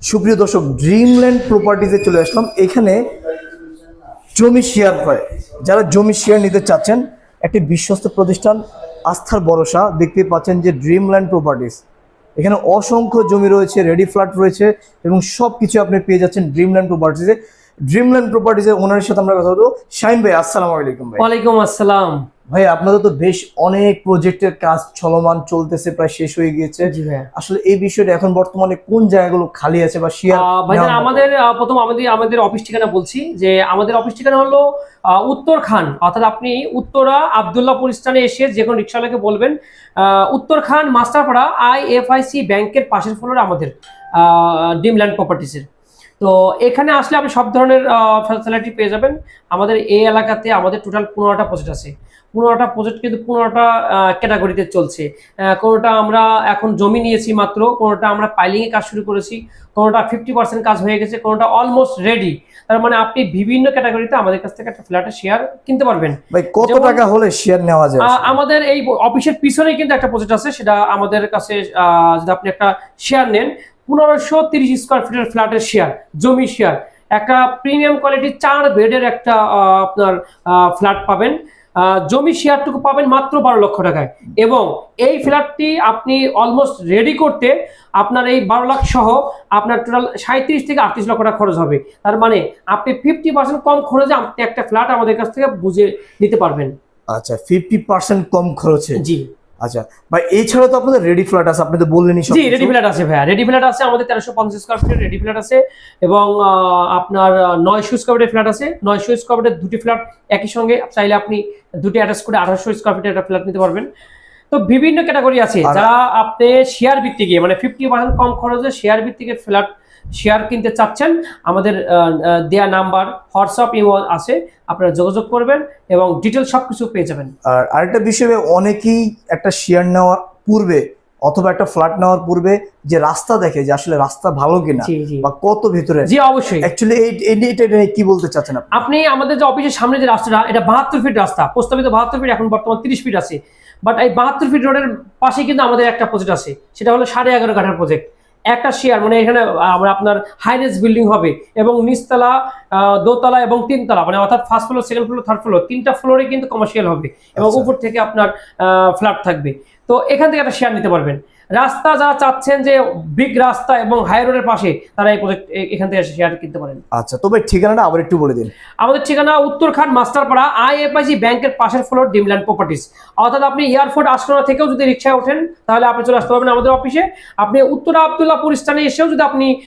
সুপ্রিয় দর্শক, ড্রিমল্যান্ড প্রপার্টিজে চলে আসলাম। এখানে জমি শেয়ার হয়, যারা জমি শেয়ার নিতে চাচ্ছেন, একটি বিশ্বস্ত প্রতিষ্ঠান, আস্থার ভরসা। দেখতে পাচ্ছেন যে ড্রিমল্যান্ড প্রপার্টিজ, এখানে অসংখ্য জমি রয়েছে, রেডি ফ্ল্যাট রয়েছে এবং সব কিছু আপনি পেয়ে যাচ্ছেন ড্রিমল্যান্ড প্রপার্টিজে। ড্রিমল্যান্ড প্রপার্টিজের ওনারের সাথে আমরা কথা বলবো। শাহিন ভাই, আসসালামু আলাইকুম। ভাই ওয়ালাইকুম আসসালাম। ভাই, আপনাদের তো বেশ অনেক প্রজেক্টের কাজ চলমান চলতেছে, প্রায় শেষ হয়ে গিয়েছে। জি ভাই। আসলে এই বিষয়টা এখন বর্তমানে কোন জায়গাগুলো খালি আছে বা শেয়ার? ভাইজান, প্রথম আমাদের অফিস ঠিকানা বলছি যে আমাদের অফিস ঠিকানা হলো উত্তরখান, অর্থাৎ আপনি উত্তরা আব্দুল্লাহপুর স্থানে এসে যে কোনো রিক্সাওয়ালাকে বলবেন উত্তরখান মাস্টারপাড়া IFIC ব্যাংকের পাশের ফ্লোরে আমাদের ড্রিমল্যান্ড প্রপার্টিসের। তো এখানে আসলে আপনি সব ধরনের ফ্যাসিলিটি পেয়ে যাবেন। আমাদের এই এলাকাতে আমাদের টোটাল 15টা প্রজেক্ট আছে। 15টা প্রজেক্ট কিন্তু 15টা ক্যাটাগরিতে চলছে। কোনোটা আমরা এখন জমি নিয়েছি মাত্র, কোনোটা আমরা পাইলিংয়ে কাজ শুরু করেছি, কোনোটা 50% কাজ হয়ে গেছে, কোনোটা অলমোস্ট রেডি। তার মানে আপনি বিভিন্ন ক্যাটাগরিতে আমাদের কাছ থেকে একটা ফ্ল্যাটের শেয়ার কিনতে পারবেন। ভাই, কত টাকা হলে শেয়ার নেওয়া যায়? আমাদের এই অফিসের পিছনেই কিন্তু একটা প্রজেক্ট আছে, সেটা আমাদের কাছে যদি আপনি একটা শেয়ার নেন, 1530 স্কোয়ার ফিটের ফ্ল্যাটের শেয়ার, জমি শেয়ার, একটা প্রিমিয়াম কোয়ালিটি 4 বেডের একটা আপনার ফ্ল্যাট পাবেন। জমি শেয়ারটুকু পাবেন মাত্র 12 লক্ষ টাকায়, এবং এই ফ্ল্যাটটি আপনি অলমোস্ট রেডি করতে আপনার এই 12 লাখ সহ আপনার টোটাল 37 থেকে 38 লক্ষ টাকা খরচ হবে। তার মানে আপনি 50% কম খরচে আপনি একটা ফ্ল্যাট আমাদের কাছ থেকে বুঝে নিতে পারবেন। আচ্ছা, 50% কম খরচে? জি। আচ্ছা ভাই, এছাড়া তো আপনাদের রেডি ফ্ল্যাট আছে, আপনি তো বললেনই। জি, রেডি ফ্ল্যাট আছে ভাইয়া, রেডি ফ্ল্যাট আছে আমাদের 1350 স্কোয়ার ফিটের রেডি ফ্ল্যাট আছে, এবং আপনার 900 স্কোয়ার ফিটের ফ্ল্যাট আছে। 900 স্কোয়ার ফিটের দুটি ফ্ল্যাট একই সঙ্গে চাইলে আপনি দুটি অ্যাটাচ করে 1800 স্কোয়ার ফিটের একটা ফ্ল্যাট নিতে পারবেন। তো বিভিন্ন ক্যাটাগরি আছে, যারা আপনি শেয়ার ভিত্তিকে মানে 50% কম খরচে শেয়ার ভিত্তিকে ফ্ল্যাট শেয়ার কিনতে চাচ্ছেন, আমাদের দেয়া নাম্বার হোয়াটসঅ্যাপ ইমো আছে, আপনারা যোগাযোগ করবেন এবং ডিটেল সবকিছু পেয়ে যাবেন। আর আরেকটা বিষয়, অনেকেই একটা শেয়ার নেওয়ার পূর্বে অথবা একটা ফ্ল্যাট নেওয়ার পূর্বে যে রাস্তা দেখে, যে আসলে রাস্তা ভালো কিনা বা কত ভিতরে। জি অবশ্যই। অ্যাকচুয়ালি এটা কি বলতে চাচ্ছেন আপনি? আমাদের যে অফিসের সামনে যে রাস্তাটা, এটা 72 ফিট রাস্তা, প্রস্তাবিত 72 ফিট, এখন বর্তমান 30 ফিট আছে। বাট এই 72 ফিট রোডের পাশে কিন্তু আমাদের একটা প্রজেক্ট আছে, সেটা হলো 11.5 কাঠার প্রজেক্ট। একটা শেয়ার মানে এখানে আপনার হাইনেস বিল্ডিং হবে, এবং নিচতলা, দোতলা এবং তিনতলা, মানে অর্থাৎ first floor, second floor, third floor, তিনটা ফ্লোরে কিন্তু কমার্শিয়াল হবে, এবং উপর থেকে আপনার ফ্ল্যাট থাকবে। তো এখান থেকে একটা শেয়ার নিতে পারবেন। রাস্তা যারা চাচ্ছেন যে বিগ রাস্তা এবং হাই রোডের পাশে, তারা এই প্রজেক্ট এখান থেকে শেয়ার কিনতে পারেন। আচ্ছা, তবে ঠিকানাটা আবার একটু বলে দিন। আমাদের ঠিকানা উত্তরখান মাস্টারপাড়া IFIC ব্যাংকের পাশের ফ্লোর, ড্রিমল্যান্ড প্রপার্টিস। অর্থাৎ আপনি এয়ারপোর্ট আশকোনা থেকেও যদি রিক্সায় ওঠেন, তাহলে আপনি চলে আসতে পারবেন আমাদের অফিসে। আপনি উত্তরা আব্দুল্লাহপুর স্থানে এসেও যদি আপনি